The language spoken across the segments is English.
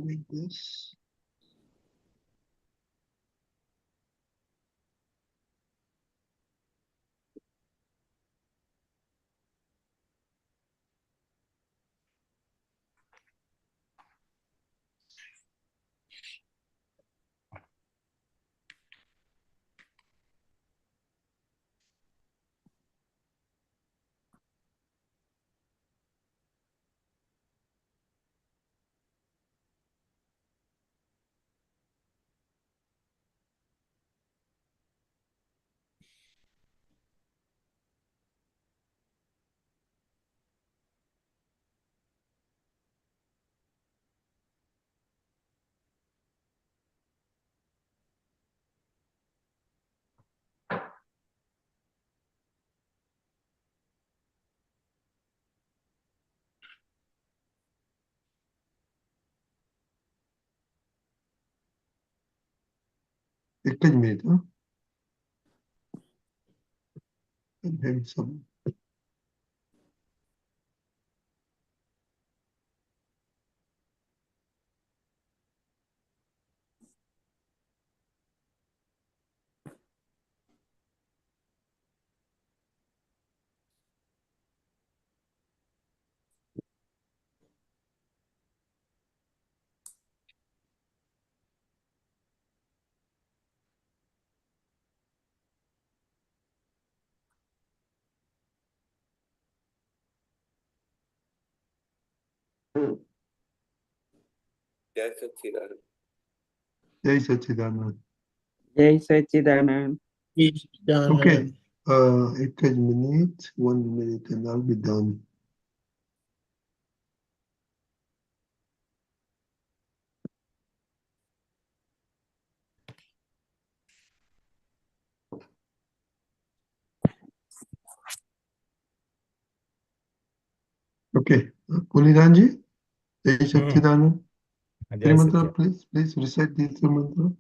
Like this. एक minute हाँ some. Jai Sachidanand. Jai Sachidanand. Jai Sachidanand. Okay, एक minute, 1 minute, and I'll be done. Okay, Pulinanandji, Jai Sachidanand. Three mantra, please recite these three mantra.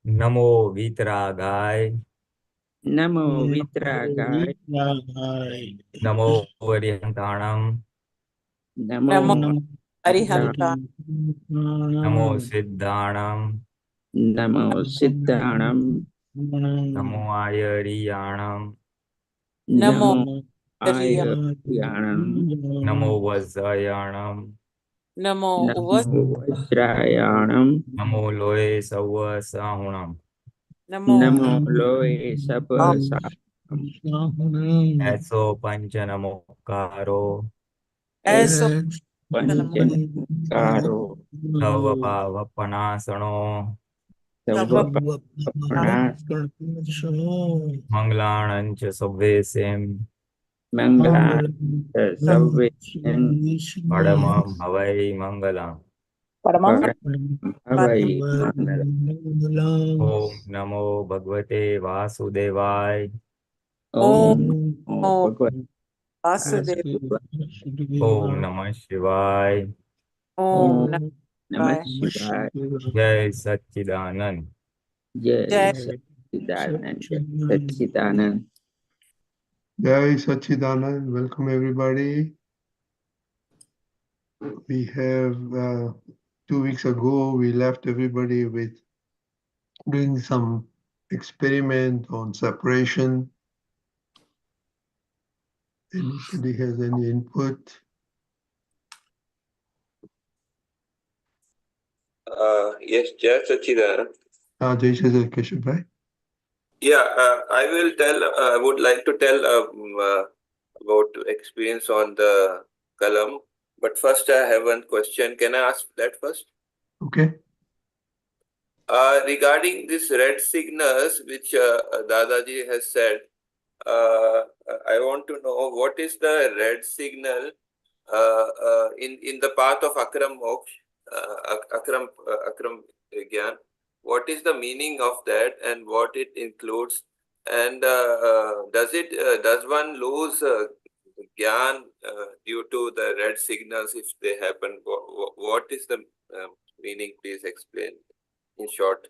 Namo vitragay. Namo vitragay. Namo varihantanam. Namo Arihantanam. Namo siddhanam. Namo siddhanam. Namo ayariyanam. Namo ayaryanam. Namo vajrayanam. Namo Namo vajrayanam. Namo loe sawa sahunam. Namo loe sabasam. Eso pancha namokaro. Eso Panchanamukaro. Tava bhava panasano. Sarvapanas. Manglanancha sabvesem. Mangala. Salvation. Padamam bhavai mangalam. Bhavai Mangalam. Om Namo Bhagavate Vasudevaya. Om Bhagavate Vasudeva. Om Namah Shivaya. Om Namah Namah Shivaya. Jai Sachidanand. Jai Jai Sachidanand. Sachidanand. Jai Sachidanand. Welcome everybody. We have 2 weeks ago we left everybody with doing some experiment on separation. Anybody has any input? Yes, Jai Sachidanand. Jai Shri Keshav, right? Yeah, I would like to tell about experience on the Kalam. But first I have one question. Can I ask that first? Okay. Regarding these red signals, which Dadaji has said, I want to know what is the red signal in the path of Akram Moksha, Akram Gyan. What is the meaning of that and what it includes? And does one lose Gyan due to the red signals if they happen? What is the meaning? Please explain in short.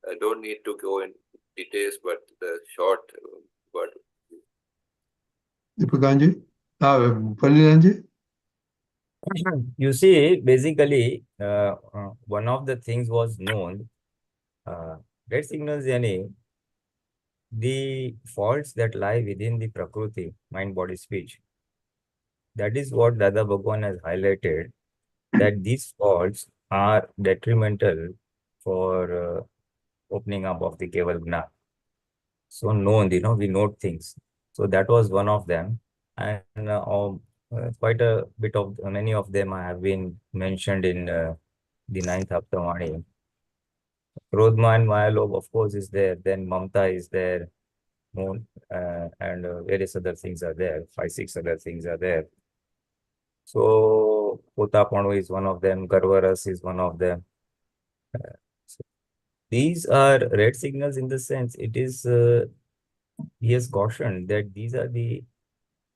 I don't need to go in details, but the short word. Deepakanandji? Pulinanandji? You see, basically, one of the things was known. Red signals, yani, the faults that lie within the Prakriti, mind, body, speech. That is what DadaBhagwan has highlighted, that these faults are detrimental for opening up of the Keval Gyan. So known, we note things. So that was one of them. And quite a bit of, many of them have been mentioned in the ninth Haptamani. Krodhma and Mayalob, of course, is there. Then Mamta is there. Moon, and various other things are there. 5, 6 other things are there. So Potapanu is one of them. Garvaras is one of them. So these are red signals in the sense it is, he has cautioned that these are the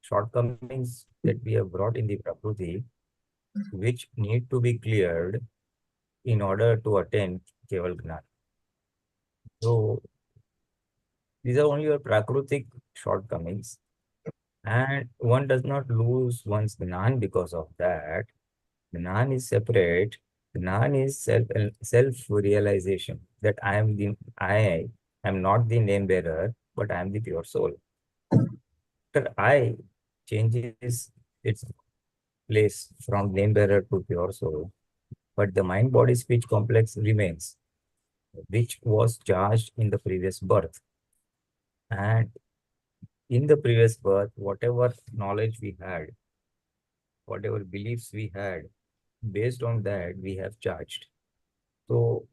shortcomings that we have brought in the Prakriti, which need to be cleared in order to attain Keval Gyan. So these are only your Prakritic shortcomings, and one does not lose one's Gyan because of that. Gyan is separate. Gyan is self-realization, that I am not the name bearer, but I am the pure soul. After I changes its place from name bearer to pure soul, but the mind body speech complex remains, which was charged in the previous birth. And in the previous birth, whatever knowledge we had, whatever beliefs we had, based on that we have charged. So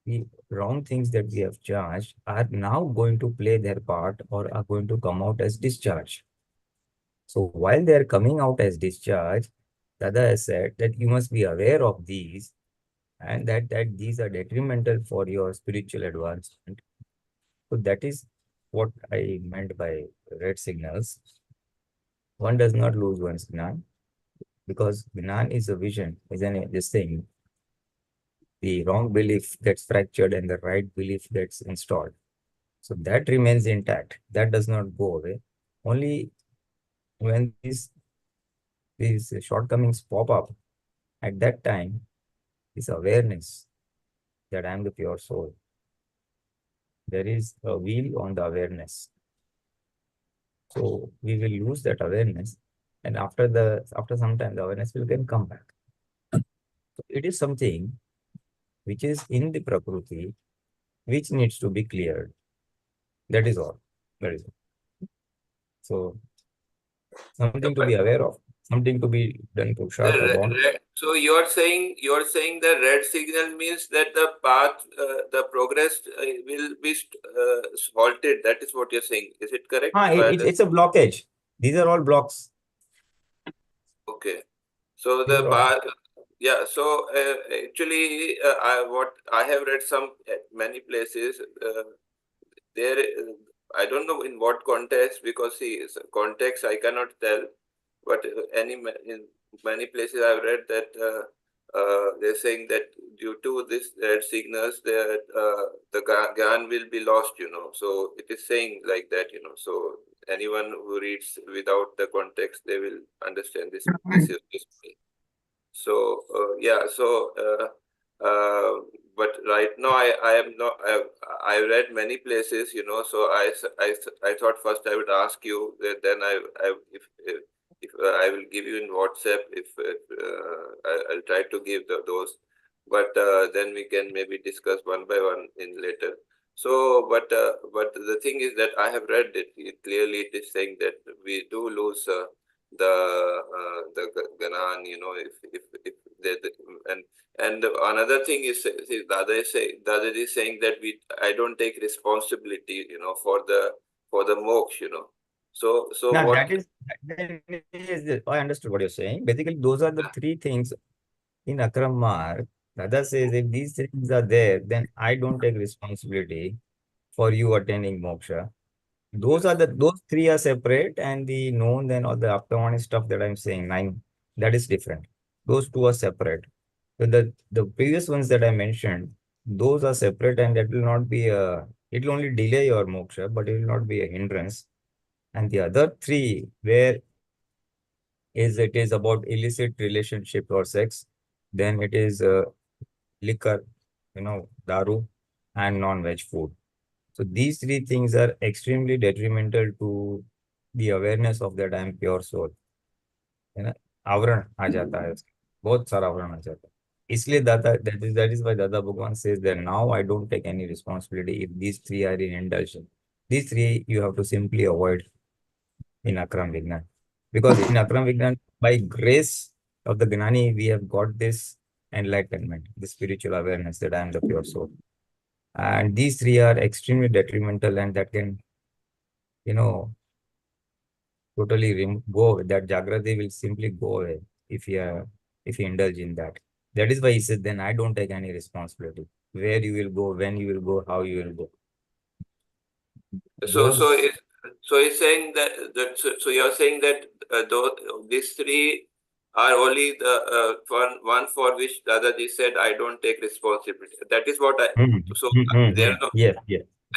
the wrong things that we have charged are now going to play their part or are going to come out as discharge. So while they are coming out as discharge, Dada has said that you must be aware of these, and that these are detrimental for your spiritual advancement. So that is what I meant by red signals. One does not lose one's Gyan, because Gyan is a vision, isn't this thing? The wrong belief gets fractured and the right belief gets installed. So that remains intact. That does not go away. Only when these shortcomings pop up, at that time, this awareness that I am the pure soul, there is a wheel on the awareness. So we will lose that awareness, and after some time, the awareness will again come back. So it is something which is in the Prakriti, which needs to be cleared. That is all. That is all. So something to be aware of, something to be done Purusharth about. So you're saying the red signal means that the path, the progress will be halted. That is what you're saying. Is it correct? It's a blockage. These are all blocks. Okay. So the path, yeah. So actually, what I have read many places, there, I don't know in what context, because see, context I cannot tell, but in many places I've read that they're saying that due to this red signals, that the Gyan will be lost, So it is saying like that, So anyone who reads without the context, they will understand this. This is so yeah. So but right now I am not. I read many places, So I thought first I would ask you. Then if I will give you in WhatsApp. If I'll try to give those, but then we can maybe discuss one by one in later. So, but the thing is that I have read it clearly. It is saying that we do lose the Gyan, if and another thing is, see, Dada is saying that I don't take responsibility, for the moksha, So Now, what? I understood what you're saying. Basically, those are the three things in Akram Mark. Dada says if these things are there, then I don't take responsibility for you attaining moksha. Those three are separate, and the known and all the Aptamani stuff that I'm saying, 9, that is different. Those two are separate. So the previous ones that I mentioned, those are separate, and that will not be it will only delay your moksha, but it will not be a hindrance. And the other three, where it is about illicit relationship or sex. Then it is liquor, daru, and non-veg food. So these three things are extremely detrimental to the awareness of that I am pure soul. आवरण आ जाता है, बहुत सारा आवरण आ जाता है. इसलिए दादा, that is why Dada Bhagwan says that now I don't take any responsibility if these three are in indulgence. These three you have to simply avoid in Akram Vignan. Because in Akram Vignan, by grace of the Gnani, we have got this enlightenment, the spiritual awareness that I am the pure soul. And these three are extremely detrimental, and that can, totally go away. That Jagrati will simply go away if you indulge in that. That is why he said, then I don't take any responsibility. Where you will go, when you will go, how you will go. So he's saying so you're saying that these three are only the one for which Dadaji said I don't take responsibility. That is what I. There are no. Yes.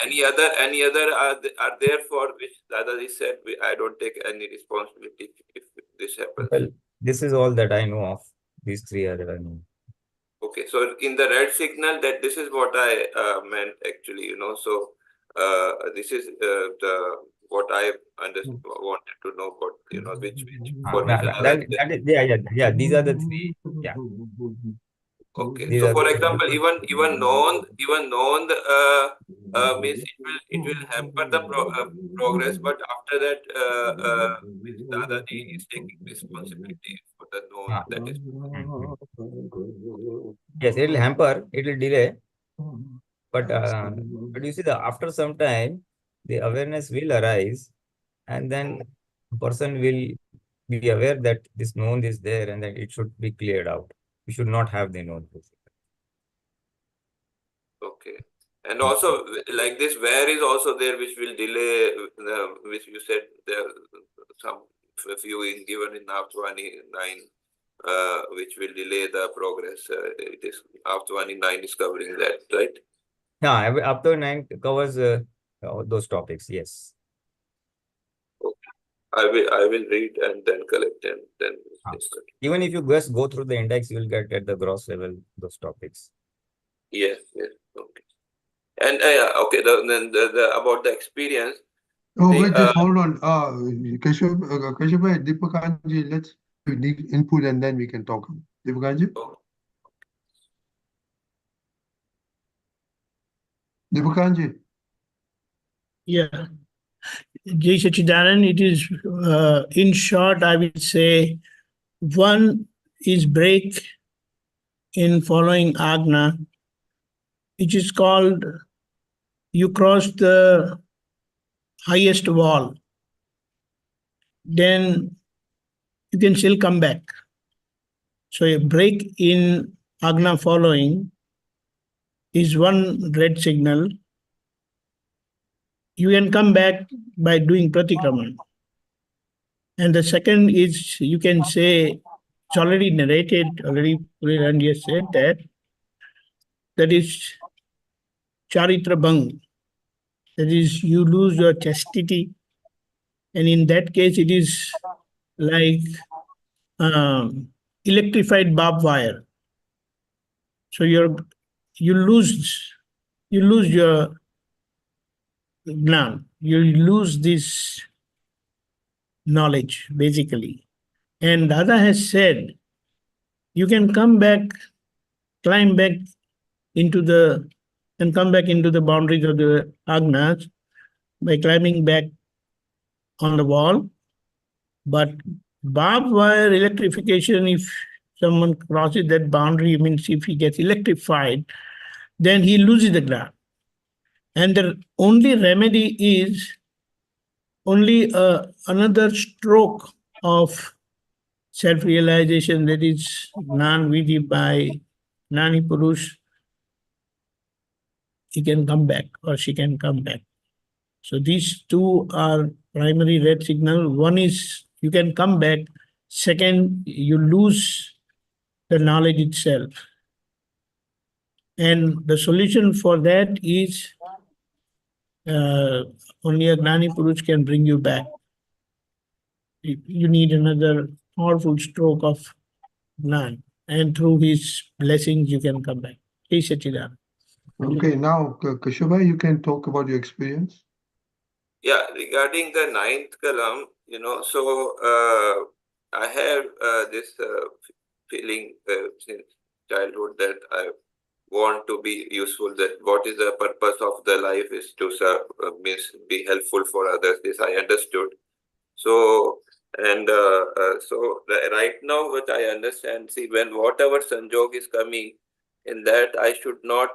Any other are there for which Dadaji said I don't take any responsibility if this happens. Well, this is all that I know of. These three are that I know. Okay, so in the red signal, that this is what I meant actually. So this is what I wanted to know about. Which for which these are the three. Yeah. Okay. These So are for the example, even known means it will hamper the progress, but after that Dadaji is taking responsibility for the known. That is. Yes, it will hamper, it will delay, but you see, after some time, the awareness will arise, and then the person will be aware that this known is there, and that it should be cleared out. We should not have the known. Okay. And also, like this, where is also there, which will delay, which you said there some few is given in Aftwani 9, which will delay the progress. It is Aftwani 9 is covering that, right? Yeah, Aftwani 9 covers those topics. Yes. Okay. I will read and then collect and then discuss. Even if you just go through the index, you will get at the gross level those topics. Yes. Okay. And okay, then about the experience. Wait, just hold on. Kashyap, Deepakanandji, let's input and then we can talk. Deepakanandji? Deepakanandji? Yeah. Jai Sachidanand, it is, in short, I will say, one is break in following Agna, which is called you cross the highest wall, then you can still come back. So a break in Agna following is one red signal. You can come back by doing pratikraman. And the second is, you can say, it's already narrated, already Pulinanandji said that is charitra bhang. That is, you lose your chastity. And in that case, it is like electrified barbed wire. So you lose your gnan. You lose this knowledge, basically. And Dada has said, you can come back, climb back into the boundaries of the agnas by climbing back on the wall. But barbed wire electrification, if someone crosses that boundary, means if he gets electrified, then he loses the ground. And the only remedy is only another stroke of self-realization, that is Gnan-Vidhi by Gnani Purush. He can come back or she can come back. So these two are primary red signal. One is you can come back. Second, you lose the knowledge itself. And the solution for that is only a Gnani Purush can bring you back. You need another powerful stroke of Gyan, and through his blessings you can come back. Hey Sachidanand. Okay, now Kashubai, you can talk about your experience. Yeah, regarding the ninth Kalam, so I have this feeling since childhood that I want to be useful, that what is the purpose of the life is to serve, means be helpful for others. This I understood. So, and right now what I understand, see, when whatever sanjog is coming, in that I should not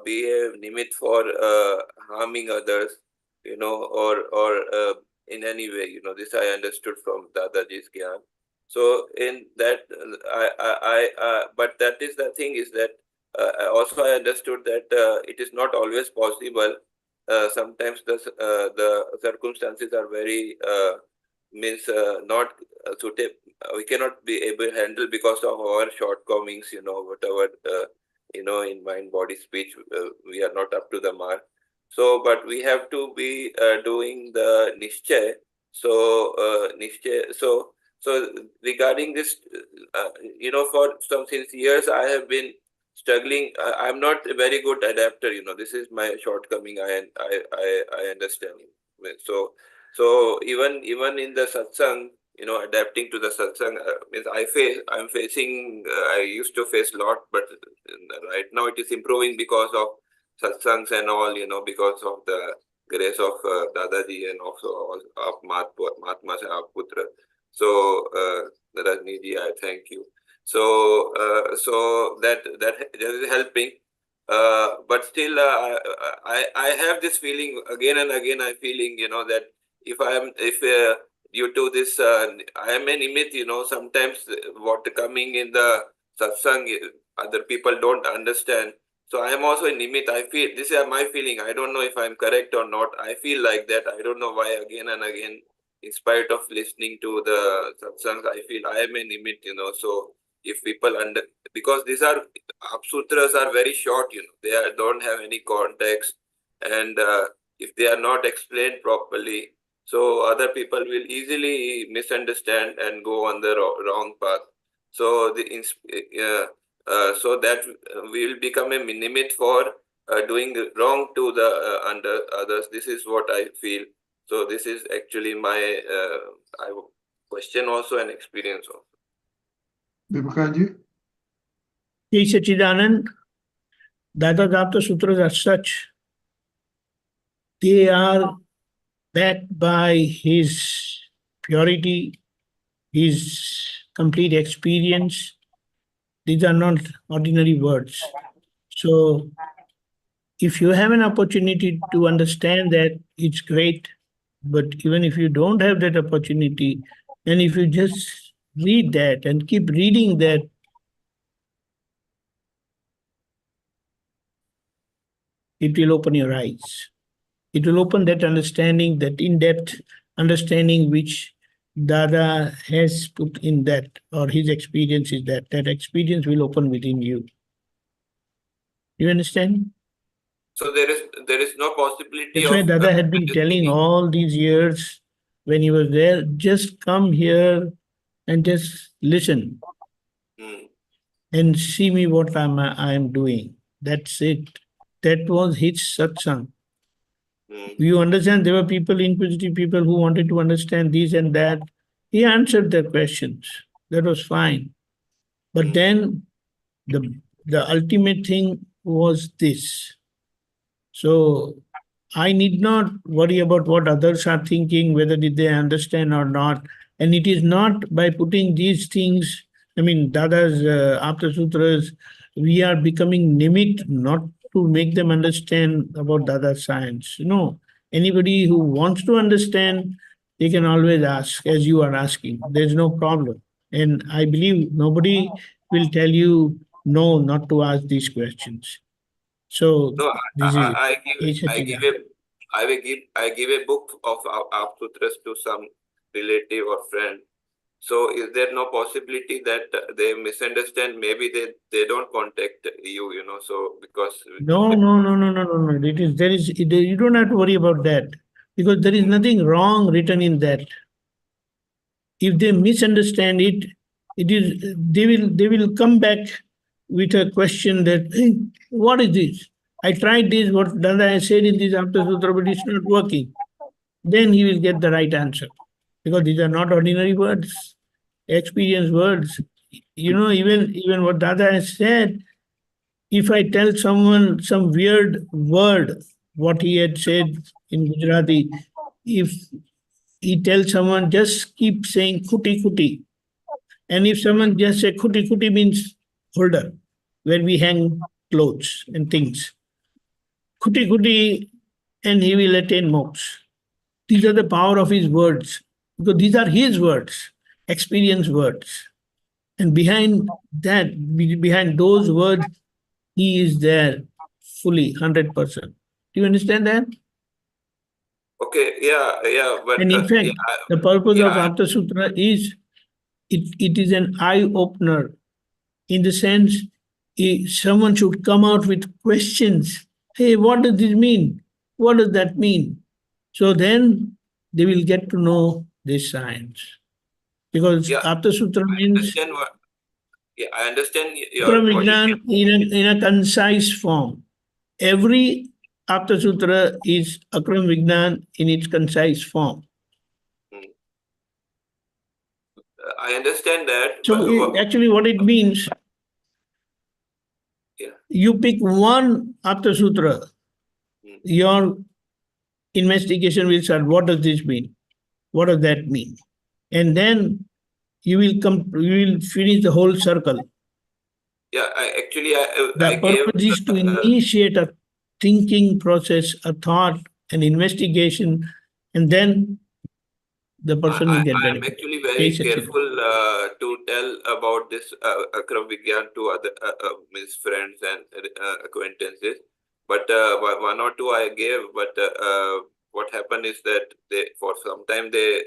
be a nimit for harming others, or in any way, this I understood from Dadaji's Gyan. So in that, but that is the thing is that also I understood that it is not always possible. Sometimes the circumstances are very not suitable. We cannot be able to handle because of our shortcomings. Whatever in mind, body, speech, we are not up to the mark. So, but we have to be doing the nischay. So nischay. So regarding this, for some since years I have been struggling. I'm not a very good adapter. This is my shortcoming. I understand. So even in the satsang, adapting to the satsang means I'm facing. I used to face a lot, but right now it is improving because of satsangs and all. Because of the grace of Dadaji and also of Mahatma Apt Putra. So Rajniji, I thank you. So that is helping. But still, I have this feeling again and again. I'm feeling, that if due to this, I am an imit. Sometimes what coming in the satsang, other people don't understand. So I am also an imit. I feel this is my feeling. I don't know if I'm correct or not. I feel like that. I don't know why again and again. In spite of listening to the satsangs, I feel I am an imit. So if people because these are sutras are very short, they don't have any context, and if they are not explained properly, so other people will easily misunderstand and go on the wrong path. So so that we will become a nimit for doing wrong to the under others. This is what I feel. So this is actually my question also and experience also. Deepakanandji? Hey Sachidanand, Dada's Apta Sutras are such. They are backed by his purity, his complete experience. These are not ordinary words. So if you have an opportunity to understand that, it's great. But even if you don't have that opportunity, and if you just read that and keep reading that, it will open your eyes. It will open that understanding, that in-depth understanding which Dada has put in that, or his experience is that experience will open within you. You understand? So there is no possibility That's why of Dada had been telling all these years when he was there, just come here and just listen and see me what I am doing. That's it. That was his satsang. You understand, there were people, inquisitive people who wanted to understand this and that. He answered their questions. That was fine. But then the ultimate thing was this. So I need not worry about what others are thinking, whether did they understand or not. And it is not by putting these things, Dada's Apta Sutras, we are becoming nimit not to make them understand about Dada's science. No, anybody who wants to understand, they can always ask, as you are asking. There's no problem. And I believe nobody will tell you no, not to ask these questions. So no, this is I give a book of Apt Sutras to some relative or friend. So is there no possibility that they misunderstand? Maybe they don't contact you, so because No. You don't have to worry about that, because there is nothing wrong written in that. if they misunderstand it, they will come back with a question that, hey, what is this? I tried this, what Dada has said in this Apta Sutra, but it's not working. Then he will get the right answer. Because these are not ordinary words, experience words. Even what Dada has said, if I tell someone some weird word, what he had said in Gujarati, if he tells someone just keep saying kuti kuti, and if someone just say kuti kuti means holder, where we hang clothes and things, kuti kuti, and he will attain moksha. These are the power of his words, because these are his words, experience words. And behind that, behind those words, he is there fully, 100%. Do you understand that? Okay, yeah, but And in fact, the purpose of yeah. Apta Sutra is, it is an eye-opener, in the sense, someone should come out with questions. Hey, what does this mean? What does that mean? So then they will get to know this science. Because Yeah, Apta Sutra I means understand I understand Akram what you Vignan mean. in a concise form. Every Apta Sutra is Akram Vignan in its concise form. I understand that. So but actually what it means, yeah. you pick one Apta Sutra, your investigation will start. What does this mean? What does that mean? And then you will finish the whole circle. Yeah, The I gave purpose is to initiate a thinking process, a thought, an investigation, and then the person will get I'm benefit. actually very Yes, careful to tell about this Akram Vigyan to other his friends and acquaintances. But one or two I gave. But what happened is that for some time they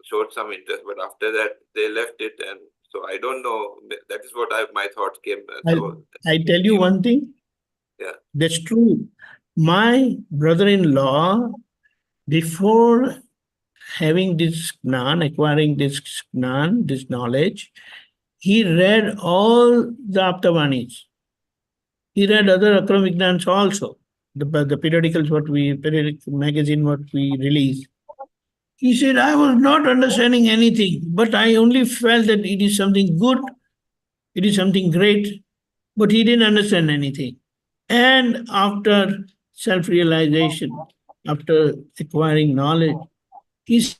showed some interest, but after that they left it, and so I don't know. That is what my thoughts came. I tell you one thing. Yeah. That's true. My brother-in-law, before having this jnana, acquiring this jnana, this knowledge, he read all the Aptavanis. He read other Akram Vignans also, the periodicals, periodic magazine what we release. He said, I was not understanding anything, but I only felt that it is something good, it is something great, but he didn't understand anything. And after self-realization, after acquiring knowledge, he's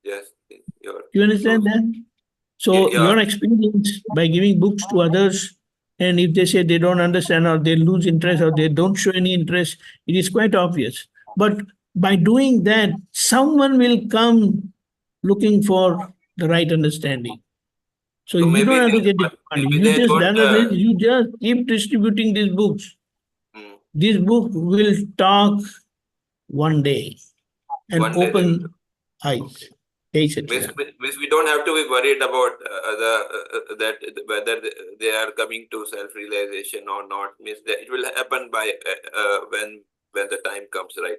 yes, you understand that? So Yeah. your experience by giving books to others, and if they say they don't understand or they lose interest or they don't show any interest, it is quite obvious. But by doing that, someone will come looking for the right understanding. So you maybe don't have to they- get but disappointed. maybe You they just don't, you just keep distributing these books. Hmm. This book will talk one day and One day they will. open eyes. Means we don't have to be worried about that whether they are coming to self-realization or not. Means that it will happen by when the time comes, right?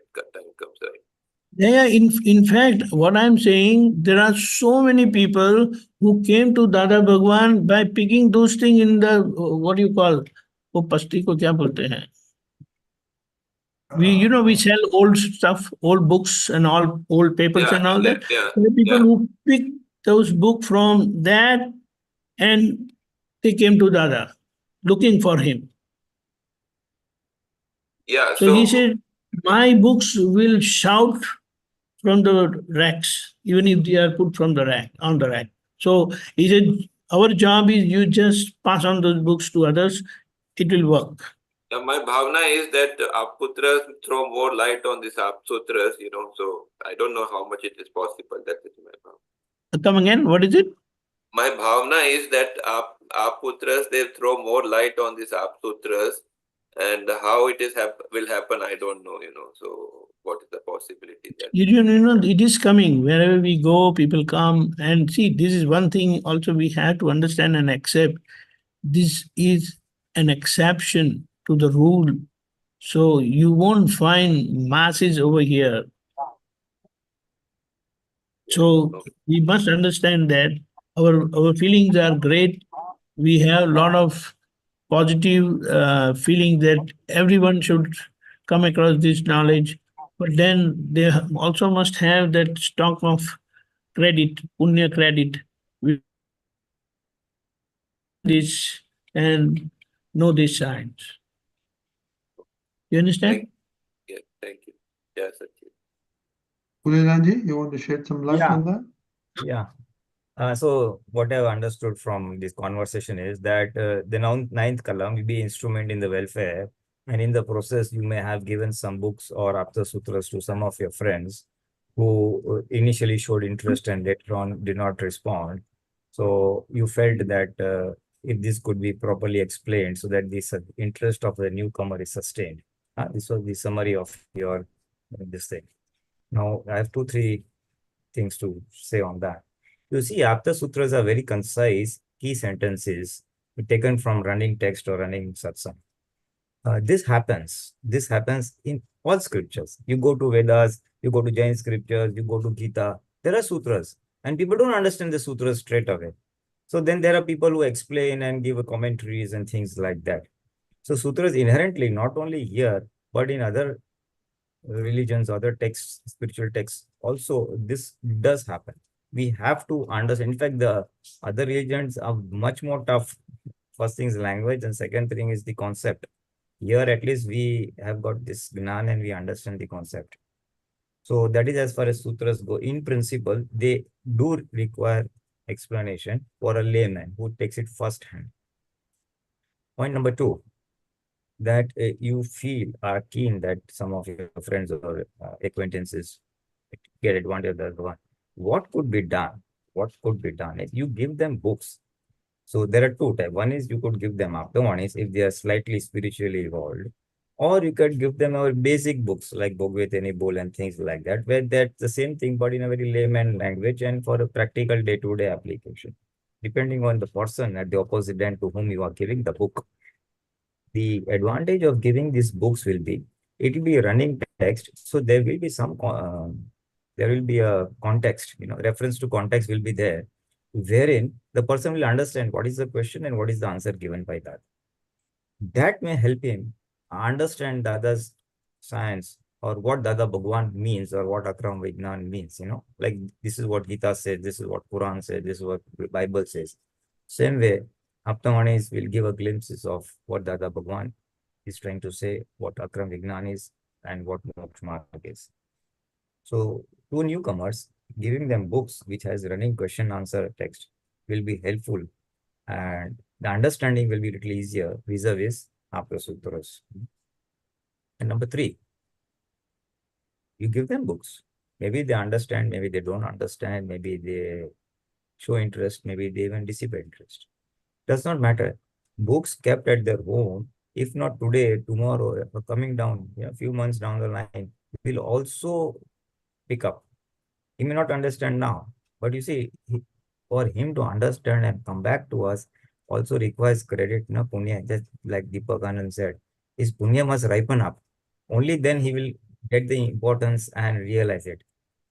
Yeah, in fact, what I'm saying, there are so many people who came to DadaBhagwan by picking those things in the, what do you call, वो पस्ती को क्या बोलते हैं? We sell old stuff, old books and all, old papers and all that. Yeah. There are people who pick those books from that and they came to Dada looking for him. Yeah. So he said, my books will shout from the racks, even if they are put from the rack, on the rack. So he said, our job is you just pass on those books to others, it will work. My bhavna is that Aputras throw more light on these Apsutras, so I don't know how much it is possible. That is my bhavna. Come again, what is it? My bhavna is that Aputras, they throw more light on these Apsutras, and how it is will happen, I don't know, so what is the possibility that? It is coming. Wherever we go, people come and see, this is one thing also we have to understand and accept. This is an exception to the rule. So you won't find masses over here. So we must understand that our feelings are great. We have a lot of positive feeling that everyone should come across this knowledge. But then they also must have that stock of credit, punya credit, this and know these signs. You understand? Thank you. Yes, Sachin. Pulinanandji, you want to shed some light Yeah. on that? Yeah. So what I've understood from this conversation is that the ninth Kalam will be instrument in the welfare, and in the process you may have given some books or Apta Sutras to some of your friends who initially showed interest and later on did not respond. So you felt that if this could be properly explained so that this interest of the newcomer is sustained. This was the summary of your this thing. Now I have 2-3 things to say on that. You see, Apta Sutras are very concise, key sentences taken from running text or running satsang. This happens in all scriptures. You go to Vedas, you go to Jain scriptures, you go to Gita, there are sutras, and people don't understand the sutras straight away. So then there are people who explain and give commentaries and things like that. So sutras inherently, not only here, but in other religions, other texts, spiritual texts, also this does happen. We have to understand. In fact, the other religions are much more tough. First thing is language, and second thing is the concept. Here, at least we have got this vignan and we understand the concept. So that is as far as sutras go. In principle, they do require explanation for a layman who takes it first hand. Point number 2, that you feel are keen that some of your friends or acquaintances get advantage of the other one. What could be done? What could be done is you give them books. So there are 2 types. One is you could give them up. The one is if they are slightly spiritually evolved, or you could give them our basic books like Bhagwan Bowl and things like that, where that's the same thing but in a very layman language and for a practical day-to-day application, depending on the person at the opposite end to whom you are giving the book. The advantage of giving these books will be, it will be a running text, so there will be some there will be a context, reference to context will be there, wherein the person will understand what is the question and what is the answer given by that. That may help him understand Dada's science or what DadaBhagwan means or what Akram Vignan means, like this is what Gita says, this is what Quran says, this is what the Bible says. Same way, Aptamanis will give a glimpses of what DadaBhagwan is trying to say, what Akram Vignan is, and what Moksha Marg is. So, to newcomers, giving them books which has running question answer text will be helpful, and the understanding will be a little easier vis-a-vis Apta Sutras. And number 3, you give them books. Maybe they understand, maybe they don't understand, maybe they show interest, maybe they even dissipate interest. Does not matter. Books kept at their home, if not today, tomorrow, or coming down, a few months down the line, will also pick up. He may not understand now, but you see, for him to understand and come back to us also requires credit, punya, just like Deepakanandji said, his punya must ripen up. Only then he will get the importance and realize it.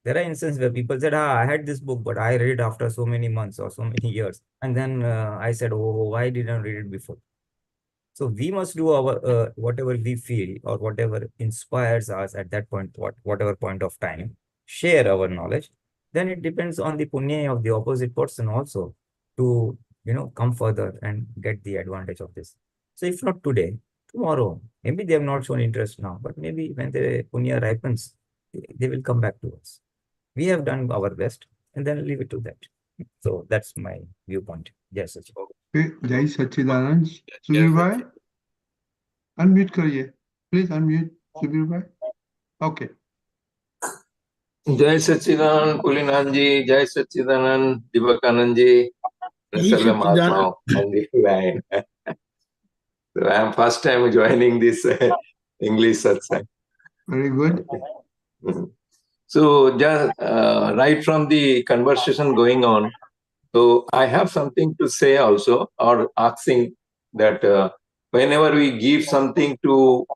There are instances where people said, I had this book, but I read it after so many months or so many years. And then I said, oh, why didn't I read it before? So we must do our whatever we feel or whatever inspires us at that point, whatever point of time, share our knowledge. Then it depends on the punya of the opposite person also to come further and get the advantage of this. So if not today, tomorrow, maybe they have not shown interest now, but maybe when the punya ripens, they will come back to us. We have done our best and then leave it to that. So that's my viewpoint. Yes, Sachin. Okay, Jai Sachidanand. Subir bhai, unmute kariye. Please unmute, Subir bhai. Okay. Jai Sachidanand Pulinanandji, Jai Sachidanand Deepakanandji, Sarve Mahatma on the line. So I am first time joining this English Satsang. Very good. So just right from the conversation going on, so I have something to say also, or asking that whenever we give something to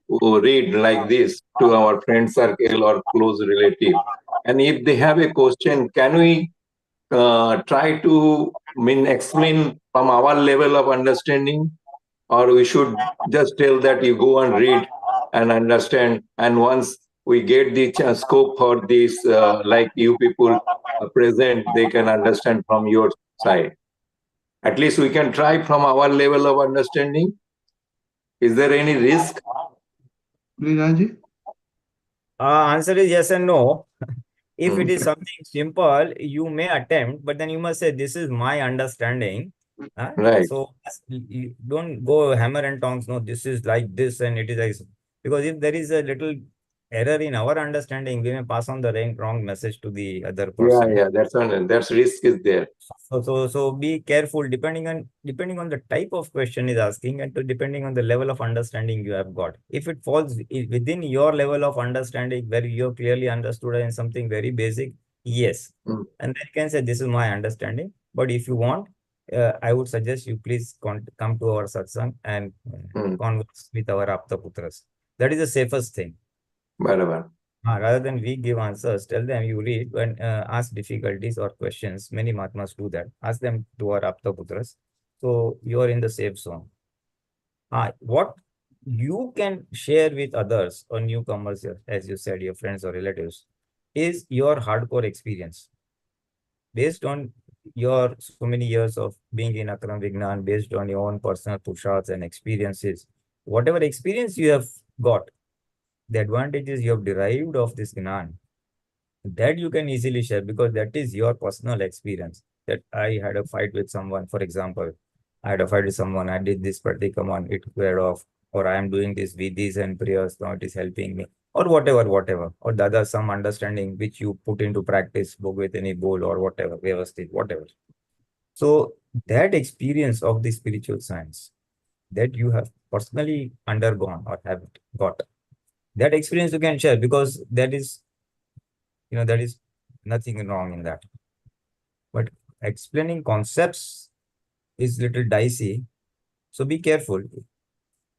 read like this to our friend circle or close relative, and if they have a question, can we try to explain from our level of understanding, or we should just tell that you go and read and understand, and once we get the scope for this, like you people present, they can understand from your side. At least we can try from our level of understanding. Is there any risk? Pulinanandji? Answer is yes and no. If it Hmm. is something simple, you may attempt, but then you must say, this is my understanding. Right. So you don't go hammer and tongs, no, this is like this and it is like, because if there is a little error in our understanding, we may pass on the wrong message to the other person. Yeah, that's risk is there. So be careful depending on the type of question is asking, and depending on the level of understanding you have got. If it falls within your level of understanding where you have clearly understood in something very basic, yes, and then you can say this is my understanding. But if you want, I would suggest you please come to our satsang and converse with our Apta Putras. That is the safest thing. Barabar. Rather than we give answers, tell them you read and ask difficulties or questions. Many Mahatmas do that. Ask them to our Apta Putras. So you are in the safe zone. What you can share with others or newcomers, as you said, your friends or relatives, is your hardcore experience. Based on your so many years of being in Akram Vignan, based on your own personal Purusharths and experiences, whatever experience you have got, the advantages you have derived of this Gnan, that you can easily share, because that is your personal experience. That I had a fight with someone, for example, I had a fight with someone, I did this pratikam, it cleared off, or I am doing this vidhis and prayers, now it is helping me, or whatever, or Dada, some understanding which you put into practice, book with any bowl or whatever, vyavasthit, whatever. So that experience of the spiritual science that you have personally undergone or have got, that experience you can share, because that is, there is nothing wrong in that. But explaining concepts is little dicey. So be careful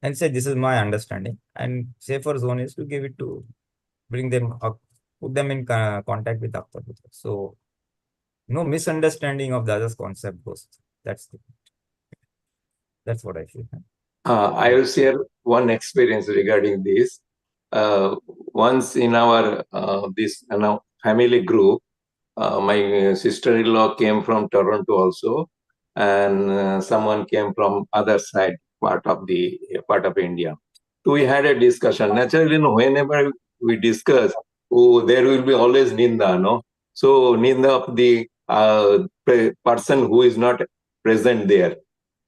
and say, this is my understanding. And safer zone is to give it to, bring them up, put them in contact with Apta Putra. So no misunderstanding of the other's concept goes. That's what I feel. I will share one experience regarding this. Once in our this family group, my sister-in-law came from Toronto also, and someone came from other side part of India. So we had a discussion. Naturally, whenever we discuss, there will be always ninda, no? So ninda of the person who is not present there.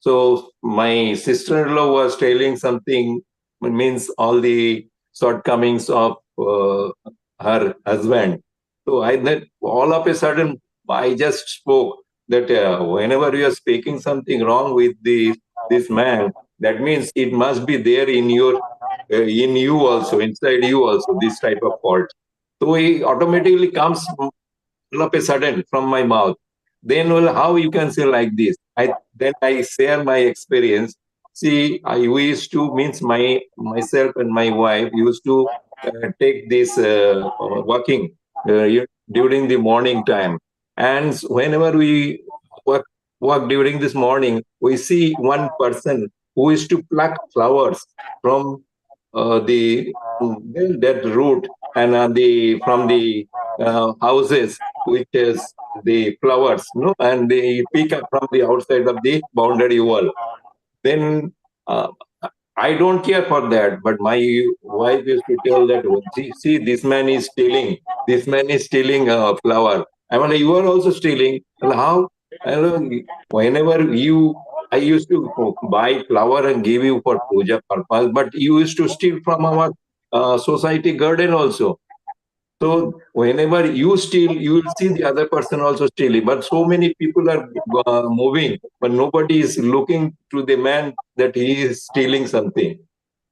So my sister-in-law was telling something, means all the shortcomings of her husband. So then all of a sudden, I just spoke that whenever you are speaking something wrong with this man, that means it must be there in in you also, inside you also, this type of fault. So he automatically comes all of a sudden from my mouth. Then, well, how you can say like this? Then I share my experience. See, we used to, means myself and my wife used to take this walking during the morning time. And whenever we walk during this morning, we see one person who is to pluck flowers from that root, and from the houses which is the flowers, no, and they pick up from the outside of the boundary wall. Then I don't care for that, but my wife used to tell that, see, this man is stealing. This man is stealing a flower. I mean, you are also stealing. And how? Whenever I used to buy flower and give you for puja purpose, but you used to steal from our society garden also. So whenever you steal, you will see the other person also stealing. But so many people are moving, but nobody is looking to the man that he is stealing something.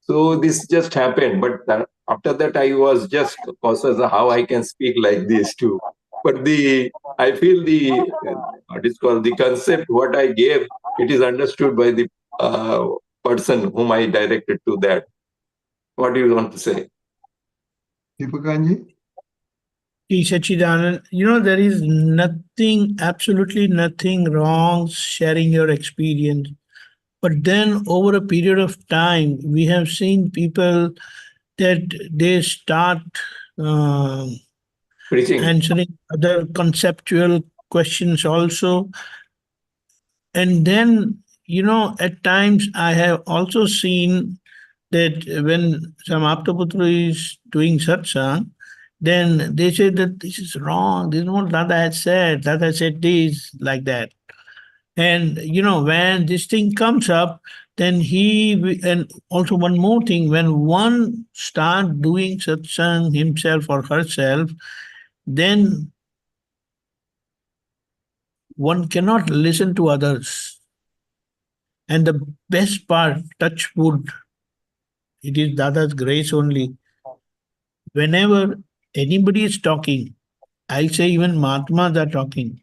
So this just happened. But after that, I was just cautious of how I can speak like this too. But I feel what is called the concept, what I gave, it is understood by the person whom I directed to that. What do you want to say? Deepakanji? Sachidanand, there is nothing, absolutely nothing wrong sharing your experience. But then over a period of time, we have seen people that they start Preaching. answering other conceptual questions also. And then, at times I have also seen that when some Aptaputra is doing satsang, then they say that this is wrong, this is what Dada has said, Dada said this, like that. And when this thing comes up, then and also one more thing, when one start doing satsang himself or herself, then one cannot listen to others. And the best part, touch wood, it is Dada's grace only. Whenever anybody is talking, I'll say even Mahatmas are talking,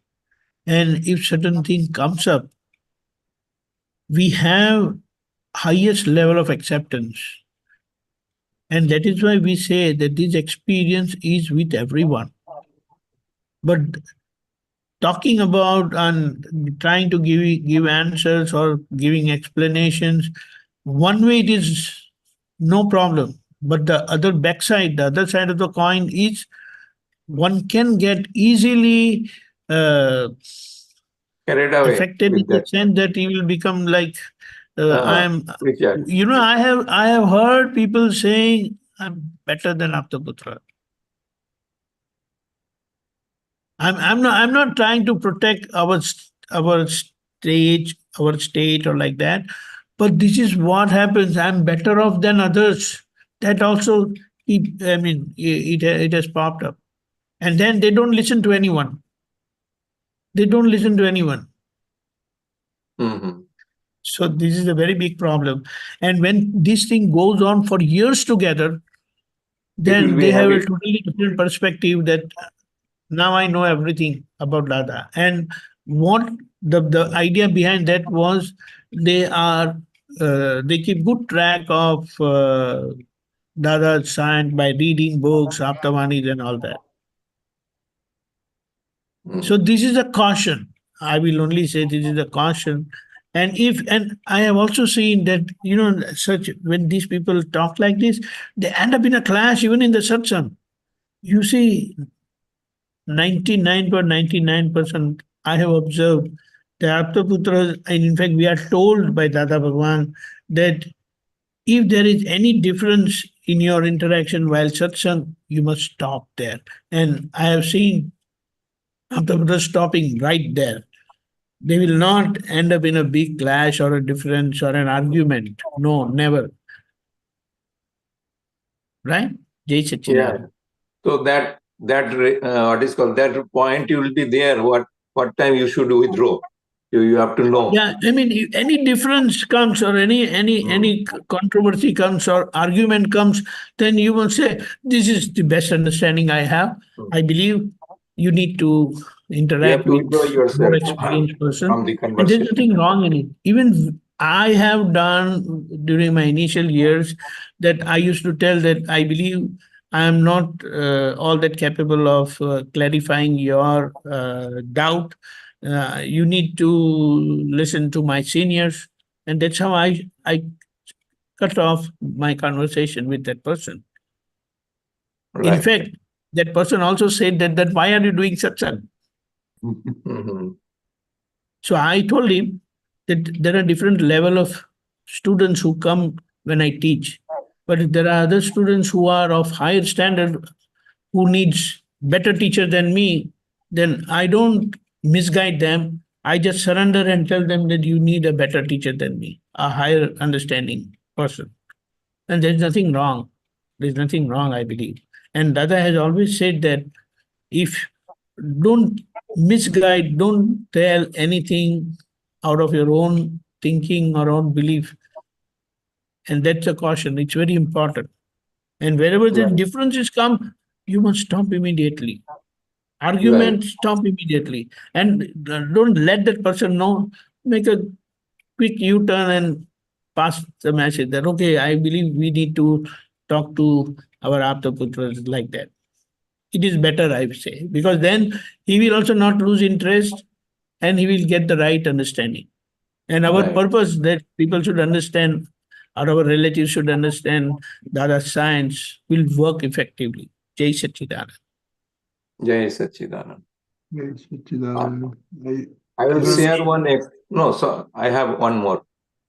and if certain thing comes up, we have highest level of acceptance. And that is why we say that this experience is with everyone. But talking about and trying to give answers or giving explanations, one way it is no problem. But the other backside, the other side of the coin is one can get easily Carried away affected in with the that. sense that he will become like Richard. I have heard people saying I'm better than Aptaputra. I'm not trying to protect our stage, our state or like that, but this is what happens. I'm better off than others. That also, it has popped up, and then they don't listen to anyone. They don't listen to anyone. Mm-hmm. So this is a very big problem. And when this thing goes on for years together, then they have a totally different perspective that now I know everything about Dada. And what the idea behind that was they keep good track of Dada's science by reading books, Aptavanis and all that. So this is a caution. I will only say this is a caution. And I have also seen that, when these people talk like this, they end up in a clash even in the satsang. You see, 99.99% I have observed the Aptaputras, and in fact, we are told by DadaBhagwan that if there is any difference in your interaction while satsang, you must stop there. And I have seen Aptaputras stopping right there. They will not end up in a big clash or a difference or an argument. No, never. Right? Jai Sachidanand. Yeah. So that what is called that point, you will be there. What time you should withdraw? You have to know. Yeah, if any difference comes or any controversy comes or argument comes, then you will say, this is the best understanding I have. I believe you need to interact to with withdraw yourself more experienced person. from the And there's conversation. nothing wrong in it. Even I have done during my initial years that I used to tell that I believe I am not all that capable of clarifying your doubt. You need to listen to my seniors. And that's how I cut off my conversation with that person. Right. In fact, that person also said that why are you doing satsang? Mm-hmm. So I told him that there are different level of students who come when I teach. But if there are other students who are of higher standard, who needs better teacher than me, then I don't misguide them. I just surrender and tell them that you need a better teacher than me, a higher understanding person. And there's nothing wrong. There's nothing wrong, I believe. And Dada has always said that if don't misguide, don't tell anything out of your own thinking or own belief. And that's a caution. It's very important. And wherever the differences come, you must stop immediately. Argument, stop immediately. And don't let that person know, make a quick U-turn and pass the message that, okay, I believe we need to talk to our Aptaputras like that. It is better, I would say, because then he will also not lose interest and he will get the right understanding. And our Right. purpose that people should understand, or our relatives should understand Dada science will work effectively. Jai Satchidanand. Jai Satchidanand. Yes, Satchidanand. I will Yes. share no, so I have one more.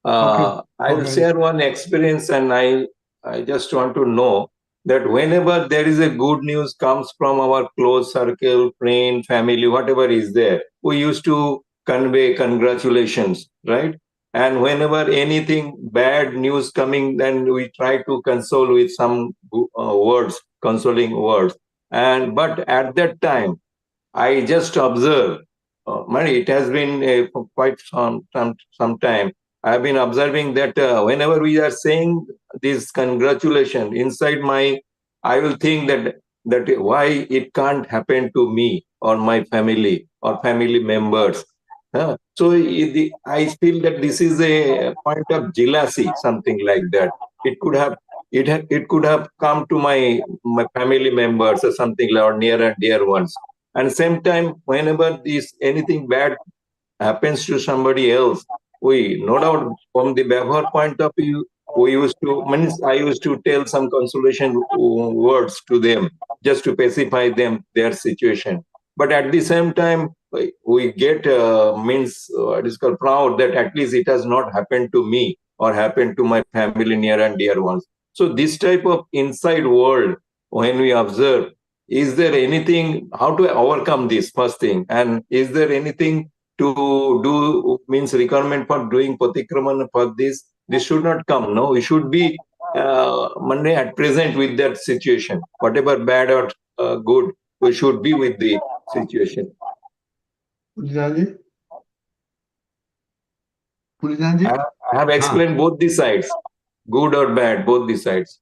Okay. I will Okay. share one experience, and I just want to know that whenever there is a good news comes from our close circle, friend, family, whatever is there, we used to convey congratulations, right? And whenever anything bad news coming, then we try to console with some words, consoling words. But at that time, I just observe. It has been for quite some time. I have been observing that whenever we are saying this congratulation inside I will think that why it can't happen to me or my family or family members. I feel that this is a point of jealousy, something like that. It could have it could have come to my family members or something like, or near and dear ones. And same time, whenever this anything bad happens to somebody else, we no doubt from the Bhagwan point of view, I used to tell some consolation words to them just to pacify them their situation. But at the same time, we get what is called proud that at least it has not happened to me or happened to my family near and dear ones. So this type of inside world, when we observe, is there anything how to overcome this first thing, and is there anything to do, means requirement for doing patikramana for this should not come, no, we should be Monday at present with that situation, whatever bad or good, we should be with the situation. Pulinanandji? Pulinanandji? I have explained both the sides, good or bad, both the sides.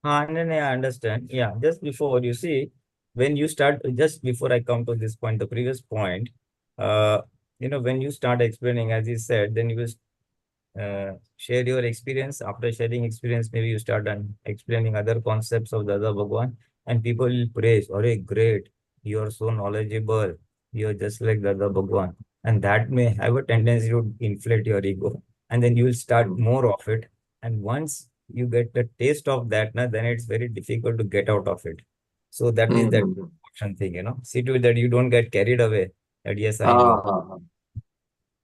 And then I understand. Yeah, just before you see, when you start, just before I come to this point, the previous point, when you start explaining, as you said, then you will share your experience. After sharing experience, maybe you start explaining other concepts of DadaBhagwan, and people will praise, "Oh, great, you are so knowledgeable. You are just like DadaBhagwan." And that may have a tendency to inflate your ego, and then you will start more of it. And once you get the taste of that, then it's very difficult to get out of it. So that is that option thing, See to it that you don't get carried away. That yes, I know.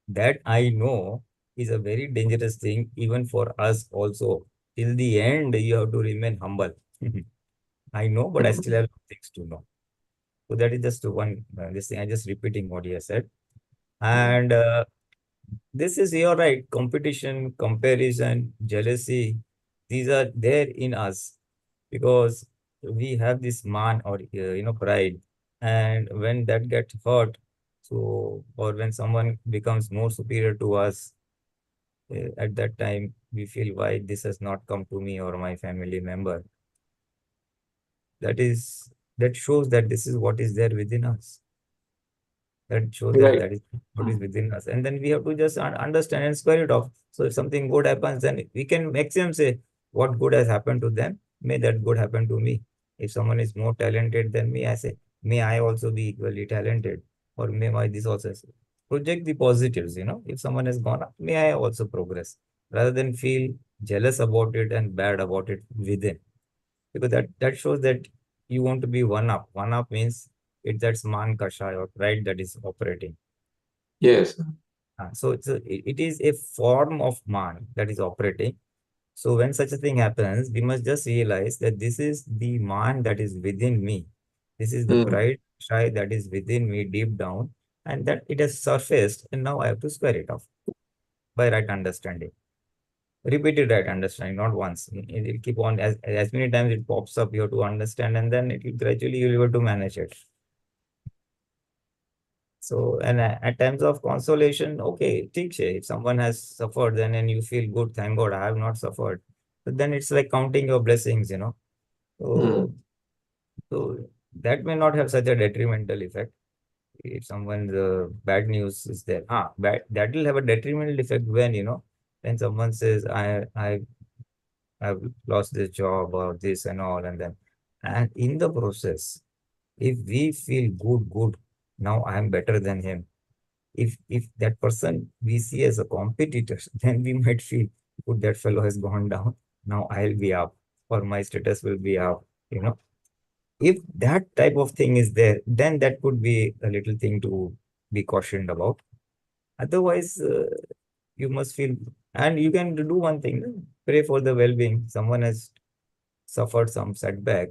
That I know is a very dangerous thing, even for us also. Till the end, you have to remain humble. I know, but I still have things to know. So that is just one this thing. I'm just repeating what he has said. And this is, you're right, competition, comparison, jealousy, these are there in us because we have this man or pride, and when that gets hurt, so or when someone becomes more superior to us, at that time we feel why this has not come to me or my family member. That shows that this is what is there within us. That shows that is what is within us. And then we have to just understand and square it off. So if something good happens, then we can maximum say, what good has happened to them? May that good happen to me. If someone is more talented than me, I say, may I also be equally talented. Or may this also project the positives, If someone has gone up, may I also progress. Rather than feel jealous about it and bad about it within. Because that shows that you want to be one up. One up means that's man kashaya or pride that is operating. Yes. So it is a form of man that is operating. So when such a thing happens, we must just realize that this is the man that is within me. This is the pride kashaya that is within me deep down, and that it has surfaced, and now I have to square it off by right understanding. Repeated right understanding, not once. It will keep on as many times it pops up, you have to understand, and then it will gradually you'll be able to manage it. So, and at times of consolation, okay, if someone has suffered, then and you feel good, thank God I have not suffered. But then it's like counting your blessings, So, so that may not have such a detrimental effect. If someone's bad news is there, that will have a detrimental effect when, When someone says, I've lost this job or this and all, and in the process, if we feel good, now I am better than him. If that person we see as a competitor, then we might feel, good, that fellow has gone down. Now I'll be up, or my status will be up, you know. If that type of thing is there, then that could be a little thing to be cautioned about. Otherwise, you must feel, and you can do one thing, pray for the well-being. Someone has suffered some setback,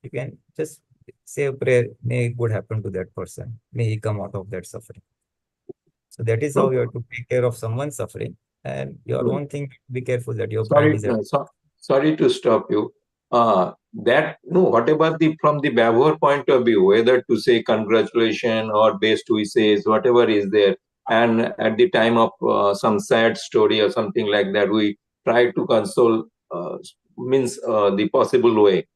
you can just say a prayer, may good happen to that person, may he come out of that suffering. So that is how you have to take care of someone's suffering, and your own thing, be careful that your mind is at. Sorry to stop you. Whatever from the Bhagwan point of view, whether to say congratulations or best wishes, whatever is there, and at the time of some sad story or something like that, we try to console, means the possible way.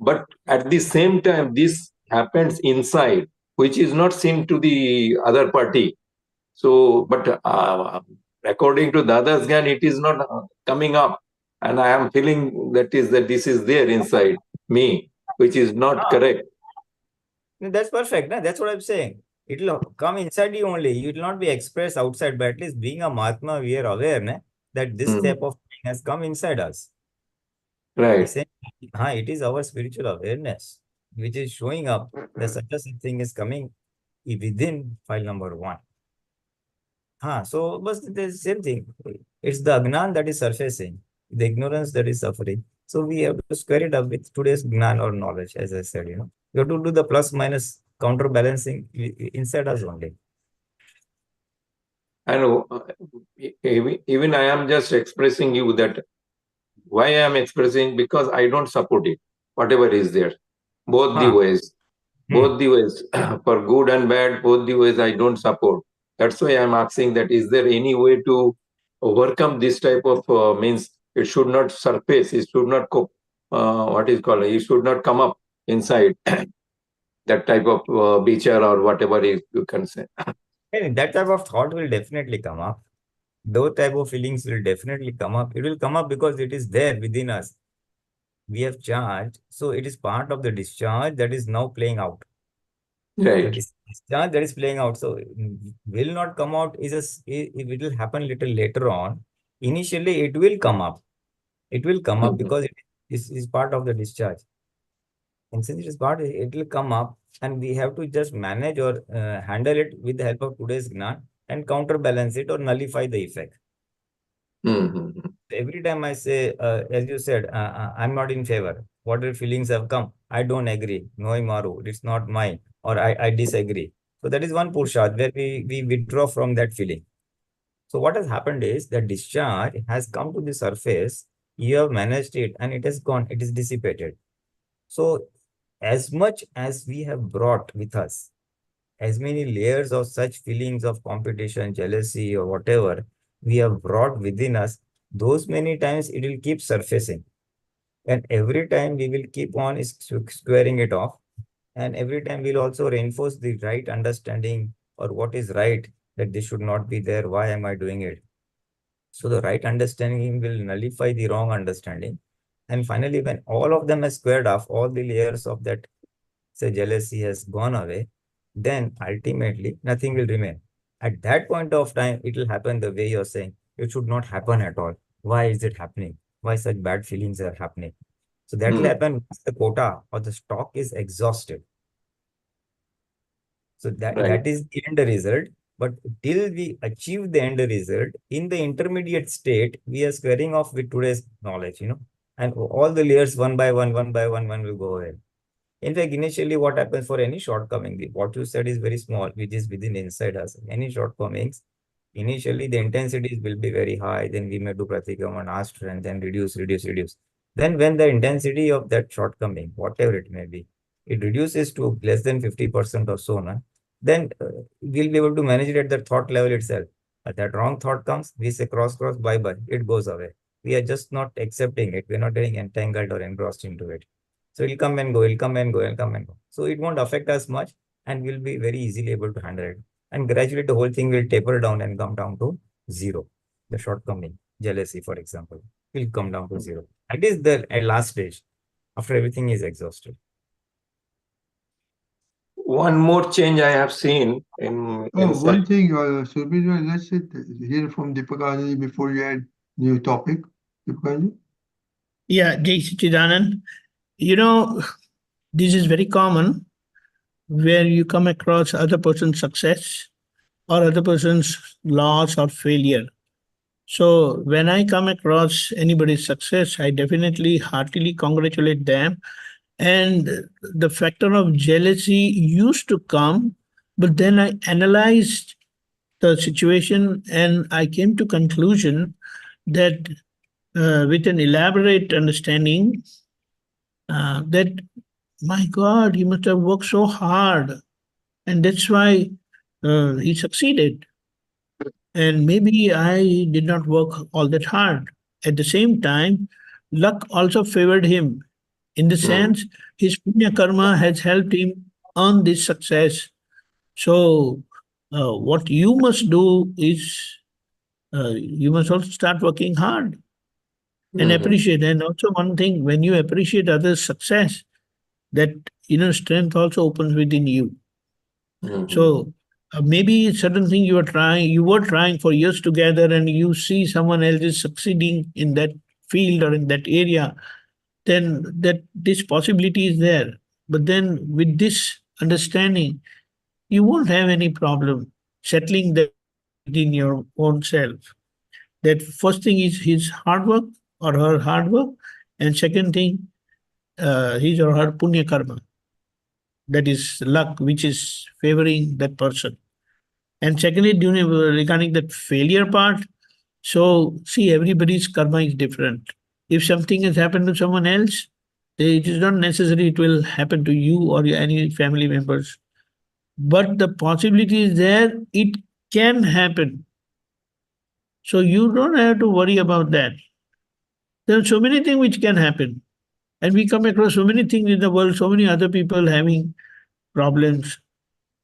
But at the same time, this happens inside, which is not seen to the other party. So, but according to Dada's Gyan, it is not coming up. And I am feeling that this is there inside me, which is not correct. That's perfect. No? That's what I'm saying. It will come inside you only. It will not be expressed outside. But at least being a Mahatma, we are aware that this type of thing has come inside us. Right. It is our spiritual awareness which is showing up that such a thing is coming within file number 1. So but the same thing. It's the Agnan that is surfacing, the ignorance that is suffering. So we have to square it up with today's Gnan or knowledge, as I said, you have to do the plus minus counterbalancing inside us only. And even I am just expressing you that why I am expressing, because I don't support it, whatever is there, both the ways, both the ways, for good and bad, both the ways I don't support. That's why I'm asking that, is there any way to overcome this type of means it should not surface, it should not it should not come up inside that type of bichar or whatever you can say. That type of thought will definitely come up. Those type of feelings will definitely come up. It will come up because it is there within us. We have charged, so it is part of the discharge that is now playing out. Right. The discharge that is playing out, so will not come out it will happen little later on. Initially, it will come up. It will come up because it is part of the discharge. And since it is part, it will come up, and we have to just manage or handle it with the help of today's Gnan and counterbalance it or nullify the effect. Every time I say, as you said, I'm not in favor. Whatever feelings have come, I don't agree. No, Maru, it's not mine, or I disagree. So that is one Purusharth where we withdraw from that feeling. So what has happened is that discharge has come to the surface, you have managed it, and it has gone, it is dissipated. So as much as we have brought with us, as many layers of such feelings of competition, jealousy, or whatever we have brought within us, those many times it will keep surfacing. And every time we will keep on squaring it off. And every time we'll also reinforce the right understanding or what is right, that this should not be there. Why am I doing it? So the right understanding will nullify the wrong understanding. And finally, when all of them are squared off, all the layers of that, say, jealousy has gone away, then ultimately nothing will remain. At that point of time, it will happen the way you're saying. It should not happen at all. Why is it happening? Why such bad feelings are happening? So that will happen once the quota or the stock is exhausted. So that is the end result. But till we achieve the end result, in the intermediate state, we are squaring off with today's knowledge, and all the layers one by one will go away. In fact, initially, what happens for any shortcoming, what you said is very small, which is within inside us. Any shortcomings, initially the intensities will be very high, then we may do pratikam and ask strength, then reduce. Then when the intensity of that shortcoming, whatever it may be, it reduces to less than 50% or so, then we'll be able to manage it at the thought level itself. But that wrong thought comes, we say cross, bye-bye, it goes away. We are just not accepting it. We're not getting entangled or engrossed into it. So it'll come and go, So it won't affect us much, and we'll be very easily able to handle it. And gradually the whole thing will taper down and come down to zero. the shortcoming, jealousy, for example, will come down to zero. That is the at last stage, after everything is exhausted. One more change I have seen in Oh, inside. one thing, Surbhi, let's hear from Deepakanandji before you add new topic. Deepakanandji? Yeah, Jai Satchidanand. You know, this is very common where you come across other person's success or other person's loss or failure. So when I come across anybody's success, I definitely heartily congratulate them. And the factor of jealousy used to come, but then I analyzed the situation and I came to conclusion that with an elaborate understanding that my God, he must have worked so hard, and that's why he succeeded. And maybe I did not work all that hard. At the same time, luck also favored him. In the sense, his punya karma has helped him earn this success. So, what you must do is you must also start working hard and appreciate. And also, one thing, when you appreciate others' success, that inner strength also opens within you. So maybe certain thing you were trying for years together, and you see someone else is succeeding in that field or in that area, then that this possibility is there. But then with this understanding, you won't have any problem settling that within your own self. That first thing is his hard work or her hard work, and second thing, his or her punya karma. That is luck, which is favoring that person. And secondly, regarding that failure part, so see, everybody's karma is different. If something has happened to someone else, it is not necessary it will happen to you or any family members. But the possibility is there, it can happen. So you don't have to worry about that. There are so many things which can happen. And we come across so many things in the world, so many other people having problems.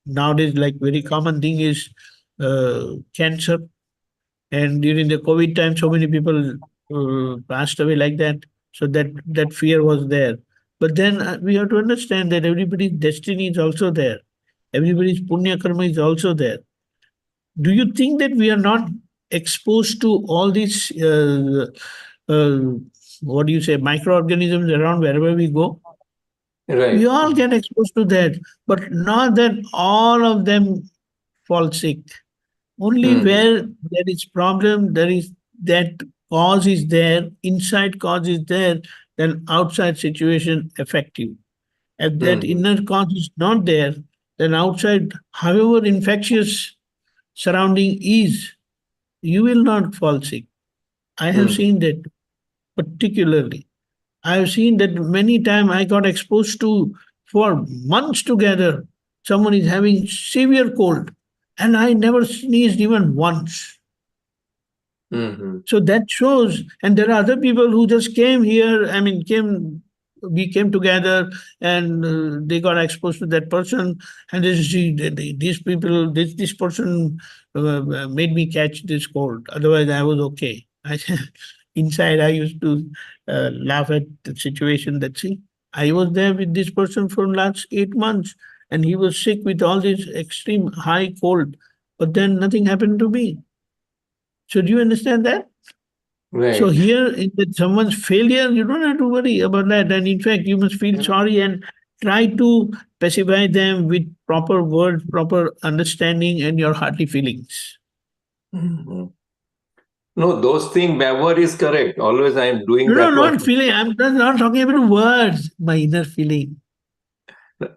Nowadays, like very common thing is cancer. And during the COVID time, so many people passed away like that. So that fear was there. But then we have to understand that everybody's destiny is also there. Everybody's punya karma is also there. Do you think that we are not exposed to all these, what do you say, microorganisms around wherever we go? Right. We all get exposed to that, but not that all of them fall sick. Only where there is problem, there is that cause is there, inside cause is there, then outside situation affect you. If that inner cause is not there, then outside, however infectious surrounding is, you will not fall sick. I have seen that particularly. I have seen that many times I got exposed to for months together. Someone is having severe cold, and I never sneezed even once. So that shows, and there are other people who just came here. I mean, we came together, and they got exposed to that person, and these people, this person made me catch this cold. Otherwise, I was okay. Inside, I used to laugh at the situation that, see, I was there with this person for last 8 months, and he was sick with all this extreme high cold, but then nothing happened to me. So do you understand that? Right. So here, in that someone's failure, you don't have to worry about that. And in fact, you must feel sorry and try to pacify them with proper words, proper understanding, and your hearty feelings. No, those things, Babar is correct. Always I am doing that. No, not feeling. I'm not talking about words, my inner feeling.